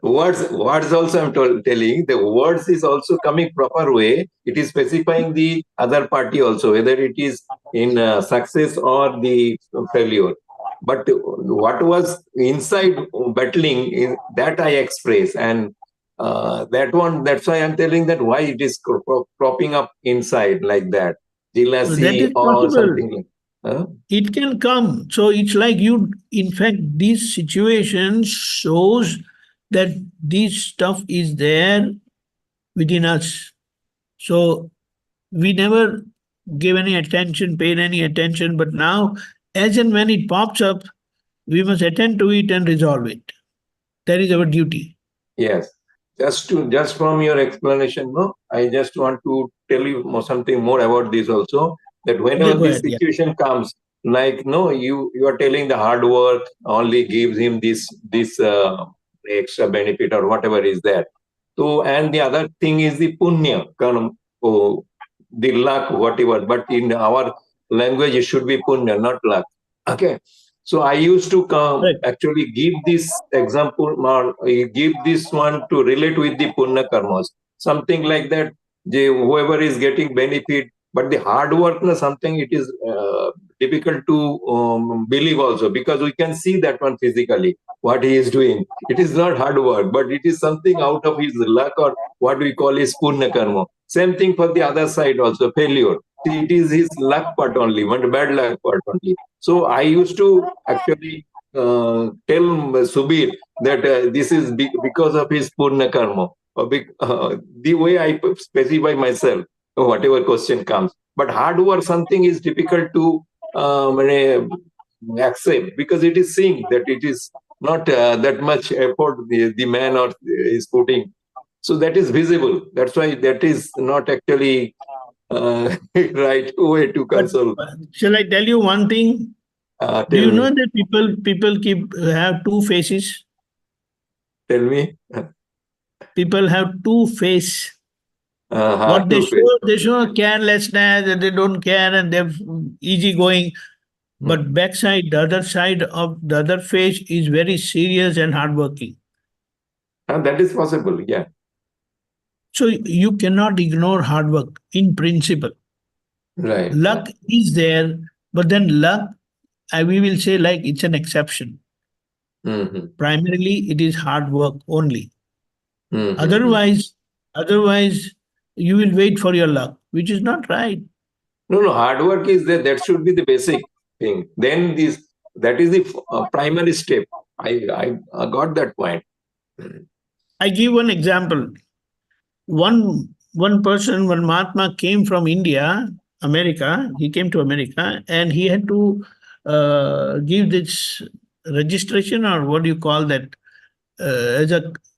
Words also I'm telling, the words is also coming proper way. It is specifying the other party also, whether it is in success or the failure. But what was inside battling, that I express. And that's why I'm telling that why it is cropping up inside like that. Jealousy So that is or possible. something like It can come. So it's like you, in fact, this situation shows that this stuff is there within us. So we never give any attention, pay any attention. But now, as and when it pops up, we must attend to it and resolve it. That is our duty. Yes. Just from your explanation, no, I just want to tell you something more about this also. That whenever Go this ahead, yeah. situation comes, like no, you are telling the hard work only gives him this extra benefit or whatever is there. So and the other thing is the punya, the luck, whatever. But in our language, it should be punya, not luck. Okay. So I used to actually give this example, or give this one to relate with the Punna Karmas. Something like that, whoever is getting benefit, but the hard work, something it is difficult to believe also, because we can see that one physically, what he is doing. It is not hard work, but it is something out of his luck, or what we call is Punna Karma. Same thing for the other side also, failure. See, it is his luck part only, but bad luck part only. So I used to actually tell Subir that this is because of his Purna Karma. The way I specify myself, whatever question comes. But hard work, something is difficult to accept, because it is seeing that it is not that much effort the man or is putting. So that is visible. That's why that is not actually right way to console. Shall I tell you one thing? Do you know that people have two faces? Tell me. People have two faces. What they show carelessness, and they don't care, and they're easygoing. But backside, the other side of the other face is very serious and hardworking. That is possible, yeah. So you cannot ignore hard work in principle. Right. Luck is there, but then luck, we will say, like, it's an exception. Primarily, it is hard work only. Otherwise, you will wait for your luck, which is not right. No, hard work is there. That should be the basic thing. Then that is the primary step. I got that point. I give one example. One person, one Mahatma, came from India, America. He came to America, and he had to give this registration, or what do you call that?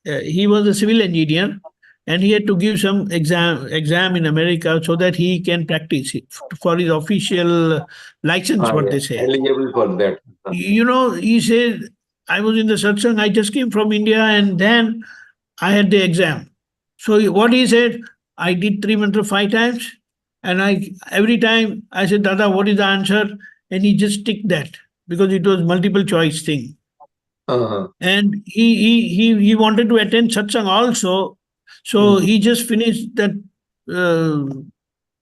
He was a civil engineer, and he had to give some exam in America so that he can practice it for his official license. They say eligible for that. He said, I was in the Satsang. I just came from India, and then I had the exam. So what he said, I did 3 mantra 5 times, and every time I said, Dada, what is the answer? And he just ticked that, because it was multiple choice thing. And he wanted to attend satsang also, so he just finished that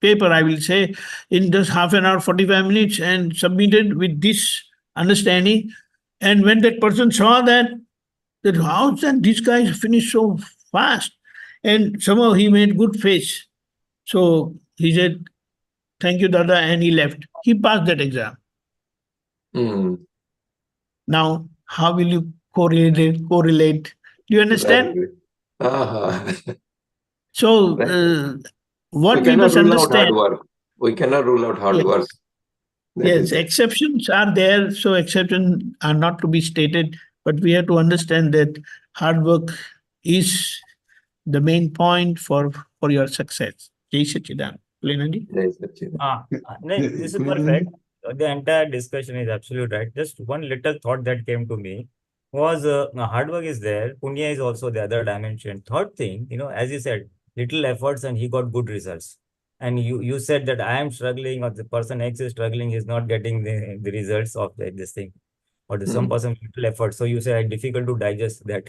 paper, I will say, in just half an hour, 45 minutes, and submitted with this understanding. And when that person saw that how can this guy finish so fast? And somehow he made good face. So he said, thank you, Dada, and he left. He passed that exam. Now, how will you correlate? Do you understand? So, what we must understand... We cannot rule out hard work. Yes, exceptions are there, so exceptions are not to be stated, but we have to understand that hard work is the main point for your success. JSS Pulinanandji. This is perfect. The entire discussion is absolutely right. Just one little thought that came to me was hard work is there. Punya is also the other dimension. Third thing, as you said, little efforts and he got good results. And you said that I am struggling, or the person X is struggling, he's not getting the results of this thing. Or to some person, little effort. So you say difficult to digest that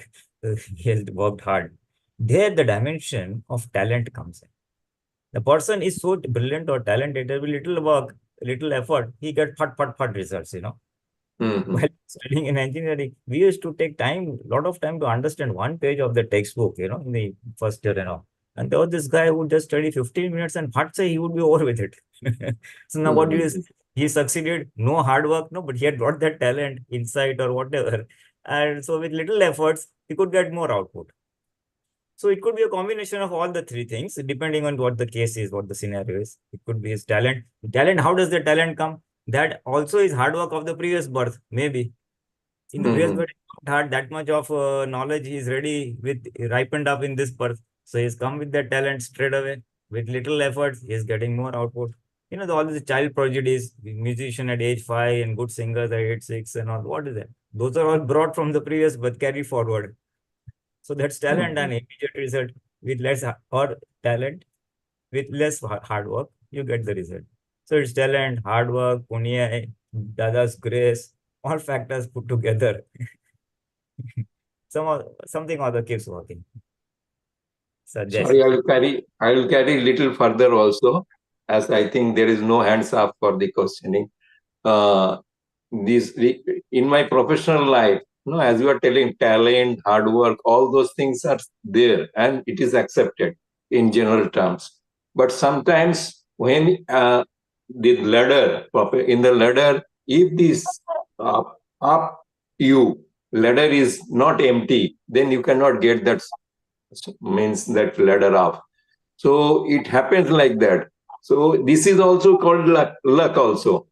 he has worked hard. There, the dimension of talent comes in. The person is so brilliant or talented, there will be little work, little effort, he gets fat results, While studying in engineering, we used to take lot of time to understand one page of the textbook, in the first year and all. And there was this guy who would just study 15 minutes and he would be over with it. So now what do you say? He succeeded, no hard work, but he had got that talent, insight or whatever. And so with little efforts, he could get more output. So it could be a combination of all the three things, depending on what the case is, what the scenario is. It could be his talent. Talent, how does the talent come? That also is hard work of the previous birth, maybe. In the previous birth, he had that much of knowledge, he is ready with ripened up in this birth. So he's come with that talent straight away. With little effort, he is getting more output. You know, all these child prodigies, musician at age 5 and good singers at age 6 and all. What is that? Those are all brought from the previous birth, carry forward. So that's talent and immediate result with less or talent with less hard work, you get the result. So it's talent, hard work, punya, Dada's grace, all factors put together. Something other keeps working. Sorry, I will carry little further also, as I think there is no hands up for the questioning. In my professional life, as you are telling, talent, hard work, all those things are there and it is accepted in general terms. But sometimes when the ladder, in the ladder, if this ladder is not empty, then you cannot get that, means that ladder up. So it happens like that. So this is also called luck also.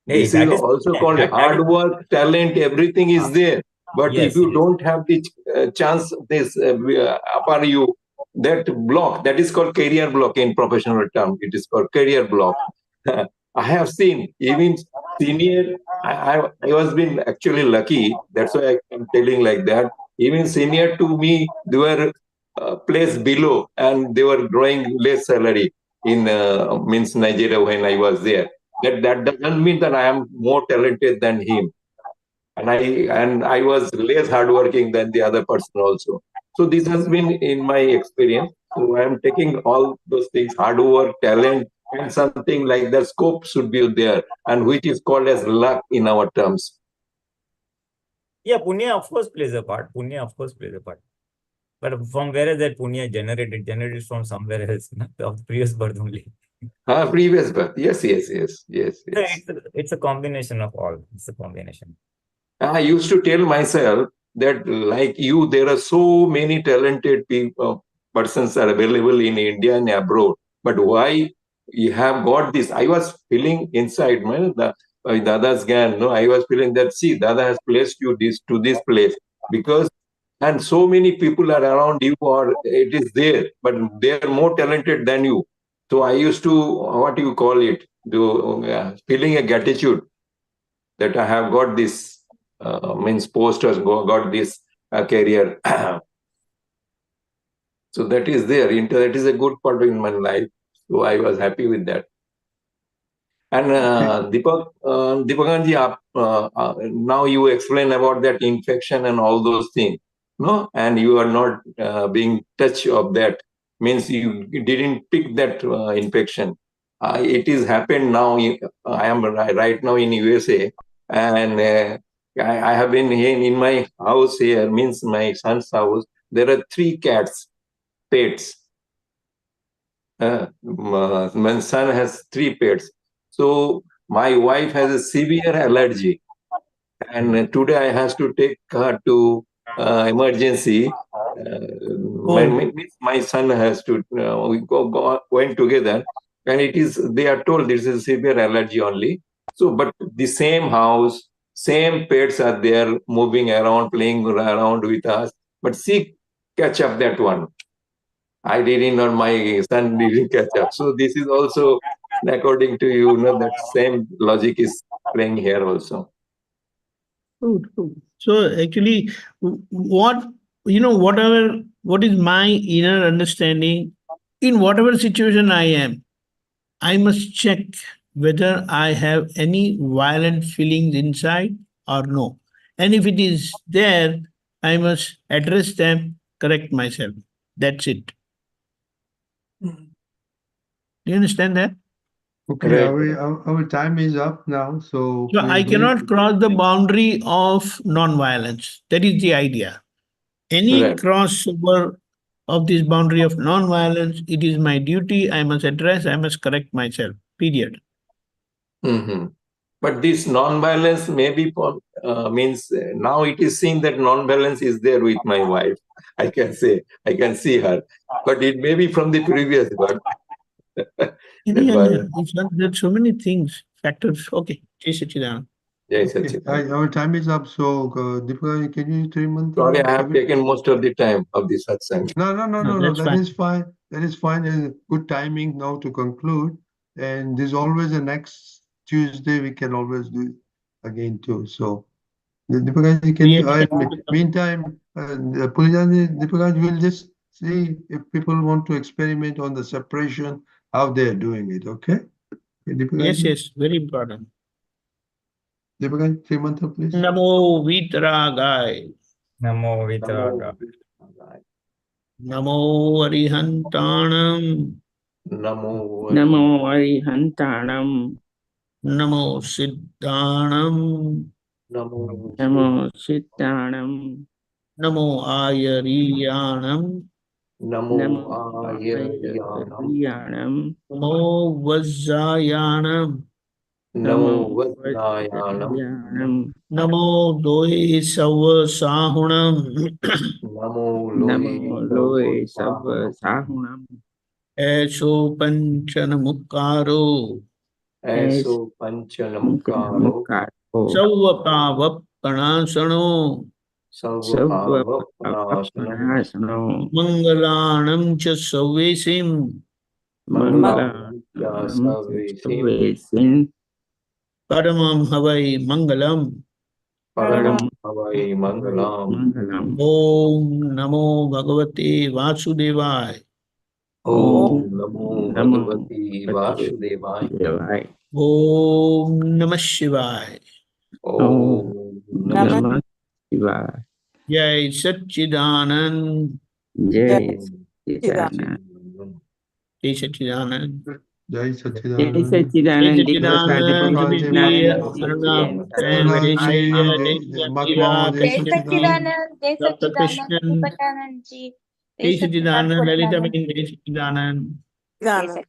Hey, this is also called hard work, talent, everything is there. But yes, if you don't have the chance, this upper you, that block, that is called career block in professional term. It is called career block. I have seen even senior, I was been actually lucky. That's why I'm telling like that. Even senior to me, they were placed below and they were drawing less salary in means Nigeria when I was there. That doesn't mean that I am more talented than him, and I was less hardworking than the other person also. So this has been in my experience. So I am taking all those things, hard work, talent, and something like that. Scope should be there, and which is called as luck in our terms. Yeah, punya of course plays a part. Punya of course plays a part. But from where is that punya generated? Generated from somewhere else, not of the previous birth only. Previous birth. Yes. It's a combination of all. It's a combination. I used to tell myself that, like you, there are so many talented people, persons are available in India and abroad. But why you have got this? I was feeling inside Dada's Gyan. No, I was feeling that, see, Dada has placed you to this place because, and so many people are around you, or it is there, but they are more talented than you. So I used to, what do you call it, feeling a gratitude that I have got this, means posters, got this career. So that is there. That is a good part in my life. So I was happy with that. And Deepakanandji, now you explain about that infection and all those things, no? And you are not being touched of that. Means you didn't pick that infection. It is happened now. I am right now in USA, and I have been here in my house here. Means my son's house. There are 3 cats, pets. My son has 3 pets. So my wife has a severe allergy, and today I have to take her to emergency. My son has to, we going together, and it is, they are told this is severe allergy only. So, but the same house, same pets are there, moving around, playing around with us. But she catch up that one. I didn't, or my son didn't catch up. So this is also, according to you, that same logic is playing here also. So actually, what is my inner understanding, in whatever situation I am, I must check whether I have any violent feelings inside or no. And if it is there, I must address them, correct myself. That's it. Do you understand that? Okay, our time is up now. So I cannot cross the boundary of non-violence. That is the idea. Any crossover of this boundary of non-violence, it is my duty. I must address, I must correct myself. Period. But this non-violence maybe means now it is seen that non-violence is there with my wife. I can say, I can see her. But it may be from the previous birth. There's so many things, factors. Okay, Jai Satchidanand. Jai Okay, Satchidanand. our time is up. So, Deepakanandji, can you three mantra? Sorry, I have taken most of the time of the satsang. No, That's that fine. is fine. That is fine. And good timing now to conclude. And there's always a next Tuesday. We can always do it again too. So, Deepakanandji, can you? Meantime, Deepakanandji will just see if people want to experiment on the separation, how they are doing it. Okay. Yes, very important. Deepakanandji, three mantra, please. Namo vitragay. Namo vitraga. Namo arihantanam. Namo Arihantanam. Namo siddhanam. Namo Siddhanam. Namo ayariyanam. Namo Ayariyanam. Namo vajjayanam. Namo Vajjayanam. Namo doye savasahunam. Namo Loe Sava Sahunam. Aso panchanamukaro. Eso Panchanamukaro. Savapavappanasano. Sarvapapapanasanam. Mangalanam cha savesim. Mangalam Sarvesim. Paramam havai mangalam. Param Havai Mangalam. Mangalam. Om Namo Bhagavate Vasudevaya. Om Namo Bhagavati Vasudevaya. Devaya. Om Namah Shivaya. Om Namah Shivaya. Jai Satchidanand. Jai Satchidanand. Jai Satchidanand. Jai Jai Satchidanand. Jai Satchidanand. Dr. Krishnan. Jai Satchidanand. Lalita Jai Satchidanand. Jai